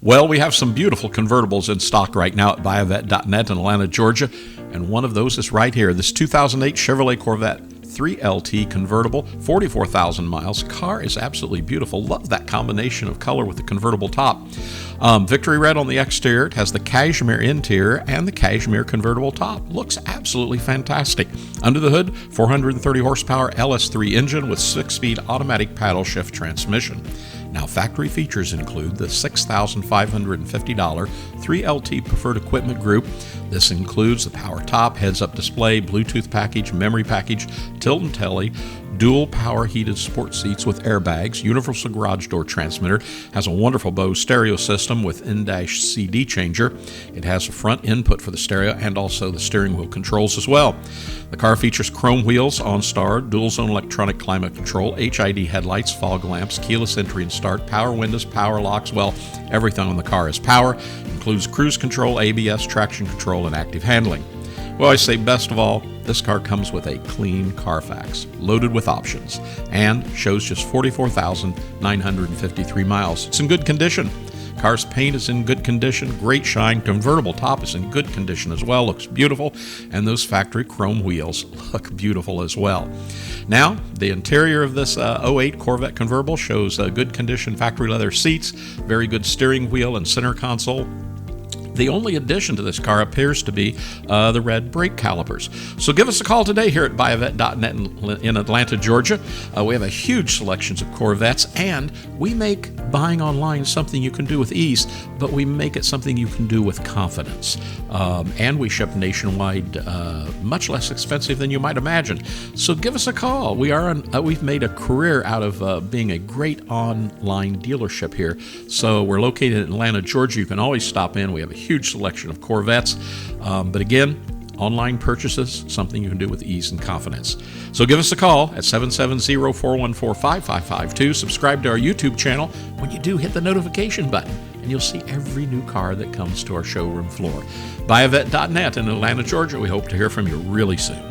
Well, we have some beautiful convertibles in stock right now at buyavette.net in Atlanta, Georgia, and one of those is right here. This 2008 Chevrolet Corvette 3LT convertible, 44,000 miles. Car is absolutely beautiful. Love that combination of color with the convertible top. Victory red on the exterior. It has the Cashmere interior and the Cashmere convertible top. Looks absolutely fantastic. Under the hood, 430 horsepower LS3 engine with 6-speed automatic paddle shift transmission. Now, factory features include the $6,550 3LT Preferred Equipment Group. This includes the power top, heads-up display, Bluetooth package, memory package, tilt and telly, dual power heated sport seats with airbags, universal garage door transmitter, has a wonderful Bose stereo system with in-CD changer. It has a front input for the stereo and also the steering wheel controls as well. The car features chrome wheels, OnStar, dual-zone electronic climate control, HID headlights, fog lamps, keyless entry and start, power windows, power locks. Well, everything on the car is power. Includes cruise control, ABS, traction control, and active handling. Well, I say best of all, this car comes with a clean Carfax, loaded with options, and shows just 44,953 miles. It's in good condition. Car's paint is in good condition, great shine. Convertible top is in good condition as well, looks beautiful, and those factory chrome wheels look beautiful as well. Now, the interior of this 08 Corvette Convertible shows good condition factory leather seats, very good steering wheel and center console. The only addition to this car appears to be the red brake calipers. So give us a call today here at buyavette.net in Atlanta, Georgia. We have a huge selection of Corvettes, and we make buying online something you can do with ease, but we make it something you can do with confidence. And we ship nationwide, much less expensive than you might imagine. So give us a call. We've made a career out of being a great online dealership here. So we're located in Atlanta, Georgia. You can always stop in. We have a huge selection of Corvettes, but again, online purchases, something you can do with ease and confidence. So give us a call at 770-414-5552. Subscribe to our YouTube channel. When you do, hit the notification button, and you'll see every new car that comes to our showroom floor. Buyavette.net in Atlanta, Georgia. We hope to hear from you really soon.